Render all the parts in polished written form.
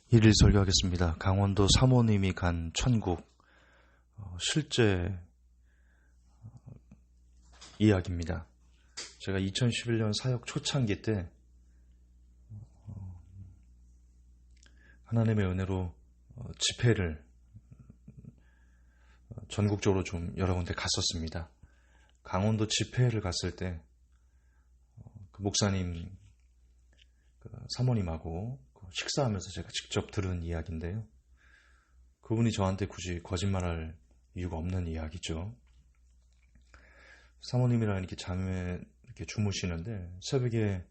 일일 설교하겠습니다. 강원도 사모님이 간 천국 실제 이야기입니다. 제가 2011년 사역 초창기 때 하나님의 은혜로 집회를 전국적으로 좀 여러 군데 갔었습니다. 강원도 집회를 갔을 때 그 목사님 사모님하고 식사하면서 제가 직접 들은 이야기인데요. 그분이 저한테 굳이 거짓말할 이유가 없는 이야기죠. 사모님이랑 이렇게 잠에 이렇게 주무시는데 새벽에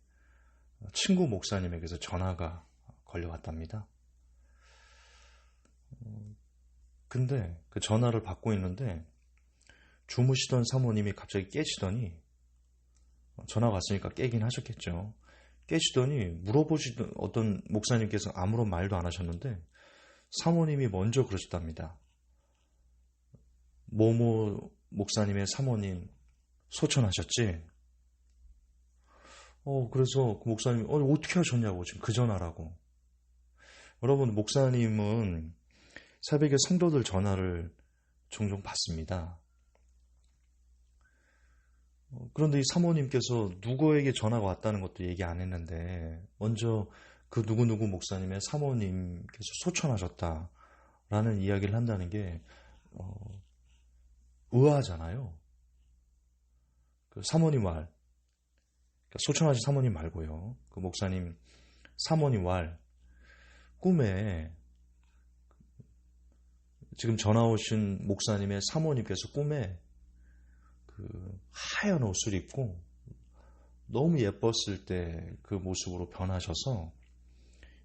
친구 목사님에게서 전화가 걸려왔답니다. 근데 그 전화를 받고 있는데 주무시던 사모님이 갑자기 깨시더니, 전화가 왔으니까 깨긴 하셨겠죠. 깨시더니 물어보시던 어떤 목사님께서 아무런 말도 안 하셨는데 사모님이 먼저 그러셨답니다. 모모 목사님의 사모님 소천하셨지? 그래서 그 목사님이 어떻게 하셨냐고, 지금 그 전화라고. 여러분, 목사님은 새벽에 성도들 전화를 종종 받습니다. 그런데 이 사모님께서 누구에게 전화가 왔다는 것도 얘기 안 했는데 먼저 그 누구누구 목사님의 사모님께서 소천하셨다라는 이야기를 한다는 게 의아하잖아요. 그 사모님 말, 그러니까 소천하신 사모님 말고요. 그 목사님 사모님 말, 꿈에 지금 전화 오신 목사님의 사모님께서 꿈에 그 하얀 옷을 입고 너무 예뻤을 때 그 모습으로 변하셔서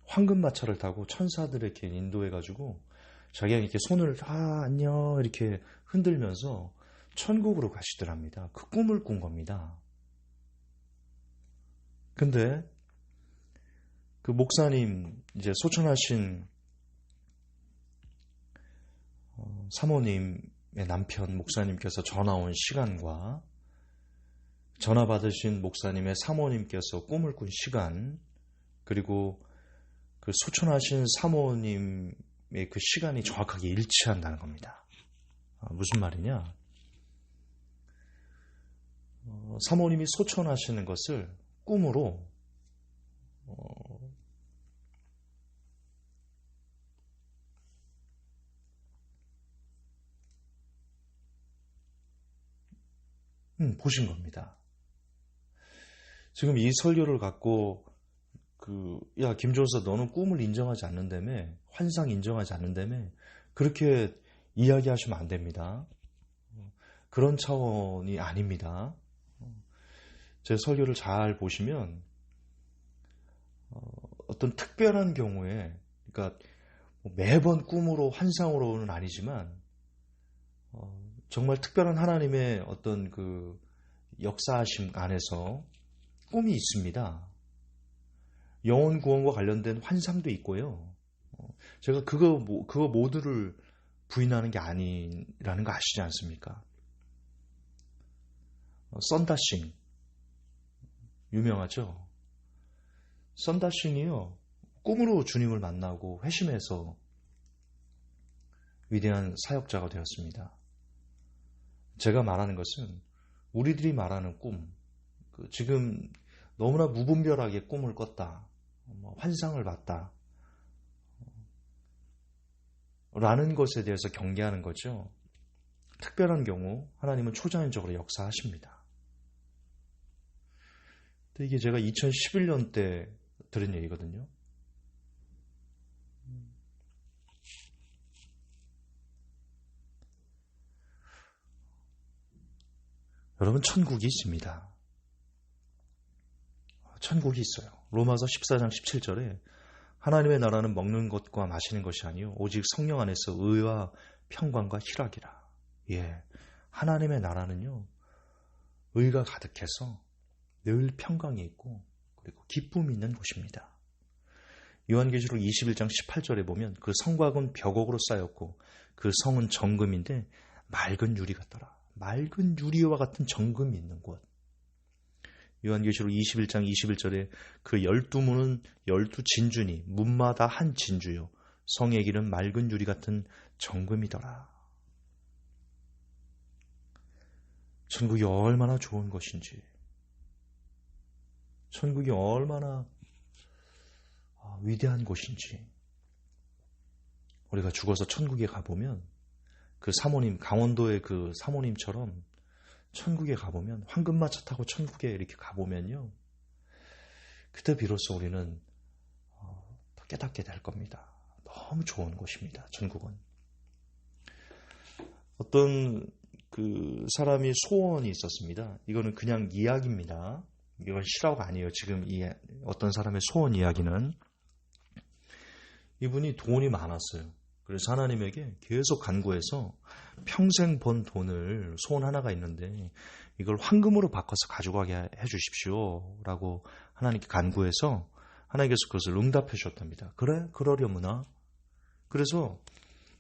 황금마차를 타고 천사들에게 인도해가지고 자기가 이렇게 손을 안녕 이렇게 흔들면서 천국으로 가시더랍니다. 그 꿈을 꾼 겁니다. 근데 그 목사님 이제 소천하신 사모님의 남편 목사님께서 전화 온 시간과 전화 받으신 목사님의 사모님께서 꿈을 꾼 시간, 그리고 그 소천하신 사모님의 그 시간이 정확하게 일치한다는 겁니다. 무슨 말이냐? 사모님이 소천하시는 것을 꿈으로 보신 겁니다. 지금 이 설교를 갖고 야 김종서, 너는 꿈을 인정하지 않는다며, 환상 인정하지 않는다며, 그렇게 이야기하시면 안 됩니다. 그런 차원이 아닙니다. 제 설교를 잘 보시면 어떤 특별한 경우에, 그러니까 매번 꿈으로 환상으로는 아니지만 정말 특별한 하나님의 어떤 그 역사하심 안에서 꿈이 있습니다. 영혼 구원과 관련된 환상도 있고요. 제가 그거 모두를 부인하는 게 아니라는 거 아시지 않습니까? 썬다싱 유명하죠? 썬다싱이요, 꿈으로 주님을 만나고 회심해서 위대한 사역자가 되었습니다. 제가 말하는 것은 우리들이 말하는 꿈, 지금 너무나 무분별하게 꿈을 꿨다, 환상을 봤다 라는 것에 대해서 경계하는 거죠. 특별한 경우 하나님은 초자연적으로 역사하십니다. 근데 이게 제가 2011년 때 들은 얘기거든요. 여러분, 천국이 있습니다. 천국이 있어요. 로마서 14장 17절에 하나님의 나라는 먹는 것과 마시는 것이 아니요 오직 성령 안에서 의와 평강과 희락이라. 예, 하나님의 나라는요, 의가 가득해서 늘 평강이 있고 그리고 기쁨이 있는 곳입니다. 요한계시록 21장 18절에 보면 그 성곽은 벽옥으로 쌓였고 그 성은 정금인데 맑은 유리 같더라. 맑은 유리와 같은 정금이 있는 곳. 요한계시록 21장 21절에 그 12문은 12진주니 문마다 한 진주요 성의 길은 맑은 유리 같은 정금이더라. 천국이 얼마나 좋은 것인지, 천국이 얼마나 위대한 곳인지, 우리가 죽어서 천국에 가보면 그 사모님, 강원도의 그 사모님처럼 천국에 가보면, 황금마차 타고 천국에 이렇게 가보면요, 그때 비로소 우리는 더 깨닫게 될 겁니다. 너무 좋은 곳입니다. 천국은. 어떤 그 사람이 소원이 있었습니다. 이거는 그냥 이야기입니다. 이건 실화가 아니에요. 지금 이 어떤 사람의 소원 이야기는, 이분이 돈이 많았어요. 그래서 하나님에게 계속 간구해서 평생 번 돈을, 소원 하나가 있는데 이걸 황금으로 바꿔서 가져가게 해주십시오 라고 하나님께 간구해서 하나님께서 그것을 응답해 주셨답니다. 그래? 그러려무나? 그래서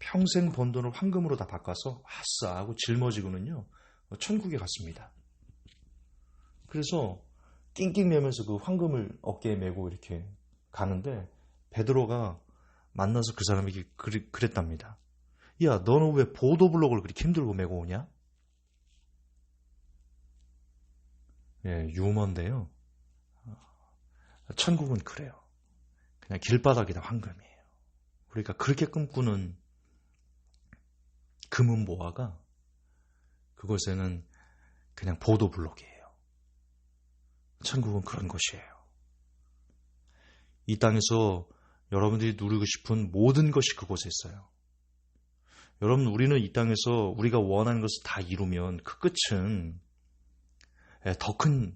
평생 번 돈을 황금으로 다 바꿔서 아싸 하고 짊어지고는요 천국에 갔습니다. 그래서 낑낑 매면서 그 황금을 어깨에 메고 이렇게 가는데, 베드로가 만나서 그 사람에게 그랬답니다. 야, 너는 왜 보도블록을 그렇게 힘들고 메고 오냐? 예, 유머인데요. 천국은 그래요. 그냥 길바닥에다 황금이에요. 우리가 그렇게 꿈꾸는 금은 보화가 그곳에는 그냥 보도블록이에요. 천국은 그런 곳이에요. 이 땅에서 여러분들이 누리고 싶은 모든 것이 그곳에 있어요. 여러분, 우리는 이 땅에서 우리가 원하는 것을 다 이루면 그 끝은 더 큰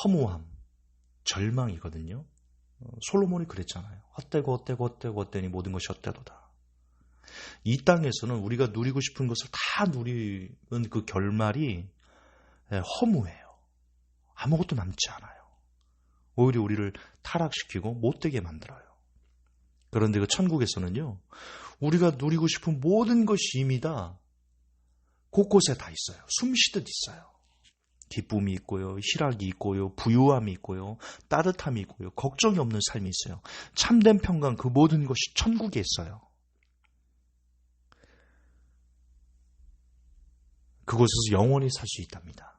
허무함, 절망이거든요. 솔로몬이 그랬잖아요. 헛되고 모든 것이 헛되도다. 이 땅에서는 우리가 누리고 싶은 것을 다 누리는 그 결말이 허무해요. 아무것도 남지 않아요. 오히려 우리를 타락시키고 못되게 만들어요. 그런데 그 천국에서는요, 우리가 누리고 싶은 모든 것이 이미 다 곳곳에 다 있어요. 숨쉬듯 있어요. 기쁨이 있고요, 희락이 있고요, 부유함이 있고요, 따뜻함이 있고요, 걱정이 없는 삶이 있어요. 참된 평강, 그 모든 것이 천국에 있어요. 그곳에서 영원히 살 수 있답니다.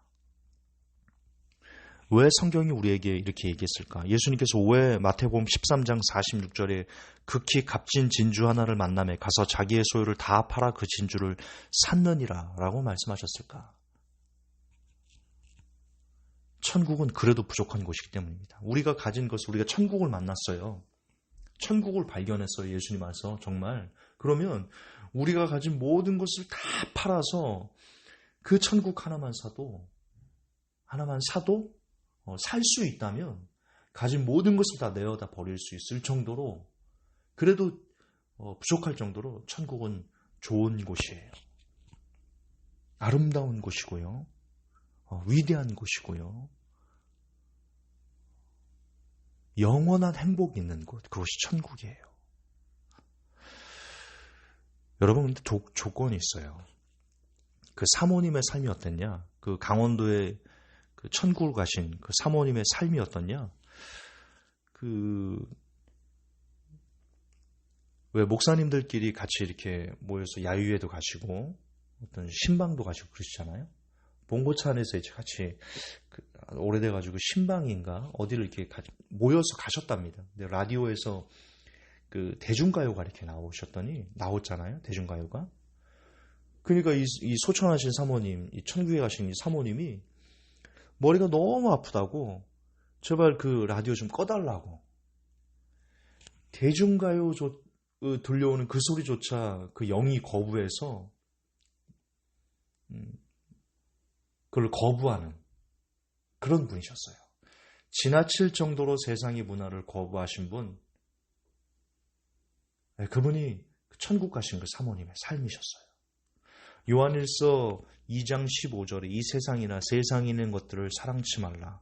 왜 성경이 우리에게 이렇게 얘기했을까? 예수님께서 왜 마태복음 13장 46절에 극히 값진 진주 하나를 만나매 가서 자기의 소유를 다 팔아 그 진주를 샀느니라 라고 말씀하셨을까? 천국은 그래도 부족한 곳이기 때문입니다. 우리가 가진 것을, 우리가 천국을 만났어요. 천국을 발견했어요. 예수님 와서 정말. 그러면 우리가 가진 모든 것을 다 팔아서 그 천국 하나만 사도 살 수 있다면 가진 모든 것을 다 내어다 버릴 수 있을 정도로, 그래도 부족할 정도로 천국은 좋은 곳이에요. 아름다운 곳이고요. 위대한 곳이고요. 영원한 행복이 있는 곳, 그것이 천국이에요. 여러분, 근데 조건이 있어요. 그 사모님의 삶이 어땠냐? 그 강원도에 그 천국을 가신 그 사모님의 삶이 어떻냐? 왜 목사님들끼리 같이 이렇게 모여서 야유회도 가시고 어떤 신방도 가시고 그러시잖아요. 봉고차 안에서 이제 같이 오래돼가지고 신방인가 어디를 이렇게 모여서 가셨답니다. 근데 라디오에서 그 대중가요가 이렇게 나왔잖아요. 대중가요가. 그러니까 이 소천하신 사모님, 이 천국에 가신 이 사모님이 머리가 너무 아프다고 제발 그 라디오 좀 꺼달라고, 대중가요 들려오는 그 소리조차 그 영이 거부해서 그걸 거부하는 그런 분이셨어요. 지나칠 정도로 세상의 문화를 거부하신 분, 그분이 천국 가신 그 사모님의 삶이셨어요. 요한일서 2장 15절에 이 세상이나 세상에 있는 것들을 사랑치 말라.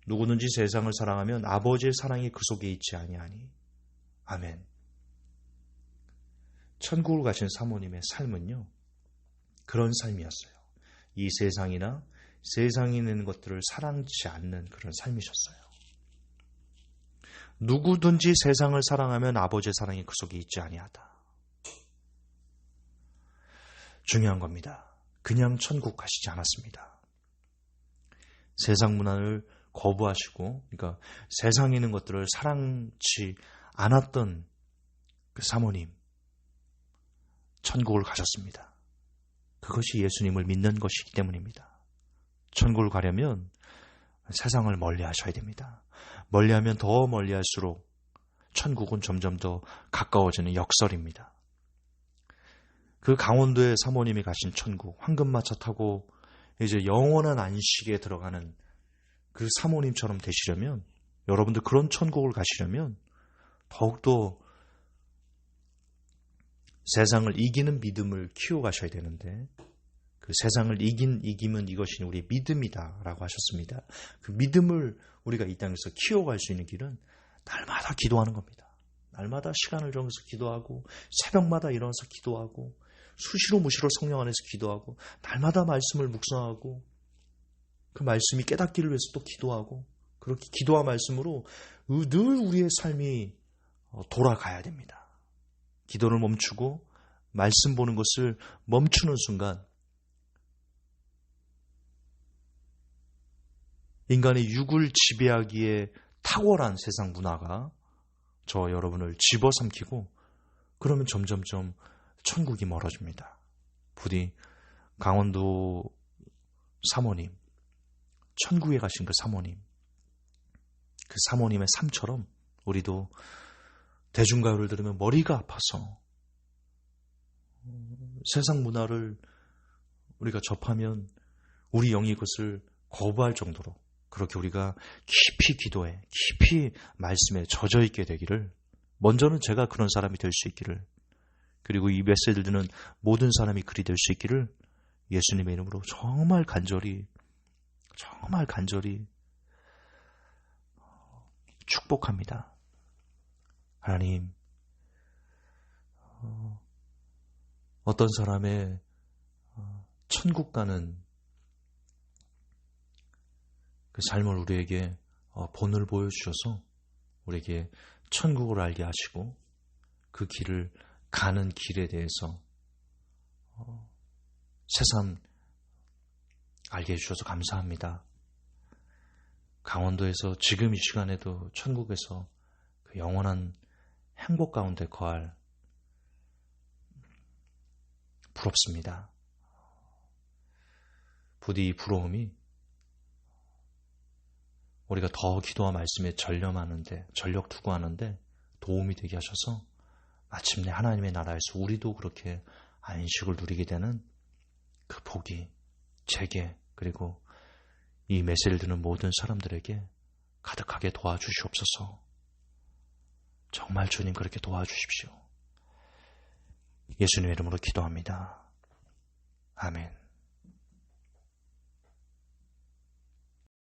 누구든지 세상을 사랑하면 아버지의 사랑이 그 속에 있지 아니하니. 아멘. 천국을 가신 사모님의 삶은요, 그런 삶이었어요. 이 세상이나 세상에 있는 것들을 사랑치 않는 그런 삶이셨어요. 누구든지 세상을 사랑하면 아버지의 사랑이 그 속에 있지 아니하다. 중요한 겁니다. 그냥 천국 가시지 않았습니다. 세상 문화를 거부하시고, 그러니까 세상에 있는 것들을 사랑치 않았던 그 사모님, 천국을 가셨습니다. 그것이 예수님을 믿는 것이기 때문입니다. 천국을 가려면 세상을 멀리 하셔야 됩니다. 멀리하면 더 멀리할수록 천국은 점점 더 가까워지는 역설입니다. 그 강원도의 사모님이 가신 천국, 황금마차 타고 이제 영원한 안식에 들어가는 그 사모님처럼 되시려면, 여러분들 그런 천국을 가시려면 더욱더 세상을 이기는 믿음을 키워가셔야 되는데, 그 세상을 이김은 이것이 우리의 믿음이다라고 하셨습니다. 그 믿음을 우리가 이 땅에서 키워갈 수 있는 길은 날마다 기도하는 겁니다. 날마다 시간을 정해서 기도하고, 새벽마다 일어나서 기도하고, 수시로 무시로 성령 안에서 기도하고, 날마다 말씀을 묵상하고, 그 말씀이 깨닫기를 위해서 또 기도하고, 그렇게 기도와 말씀으로 늘 우리의 삶이 돌아가야 됩니다. 기도를 멈추고 말씀 보는 것을 멈추는 순간 인간의 육을 지배하기에 탁월한 세상 문화가 저 여러분을 집어삼키고, 그러면 점점점 천국이 멀어집니다. 부디 강원도 사모님, 천국에 가신 그 사모님의 삶처럼 우리도 대중가요를 들으면 머리가 아파서 세상 문화를 우리가 접하면 우리 영이 그것을 거부할 정도로 그렇게 우리가 깊이 기도해, 깊이 말씀에 젖어 있게 되기를, 먼저는 제가 그런 사람이 될 수 있기를, 그리고 이 메시지를 듣는 모든 사람이 그리 될 수 있기를 예수님의 이름으로 정말 간절히 축복합니다. 하나님, 어떤 사람의 천국 가는 그 삶을 우리에게 본을 보여주셔서 우리에게 천국을 알게 하시고, 그 길을 가는 길에 대해서 새삼 알게 해주셔서 감사합니다. 강원도에서 지금 이 시간에도 천국에서 그 영원한 행복 가운데 거할, 부럽습니다. 부디 이 부러움이 우리가 더 기도와 말씀에 전력 투구하는데 도움이 되게 하셔서 마침내 하나님의 나라에서 우리도 그렇게 안식을 누리게 되는 그 복이 제게, 그리고 이 메시지를 듣는 모든 사람들에게 가득하게 도와주시옵소서. 정말 주님 그렇게 도와주십시오. 예수님의 이름으로 기도합니다. 아멘.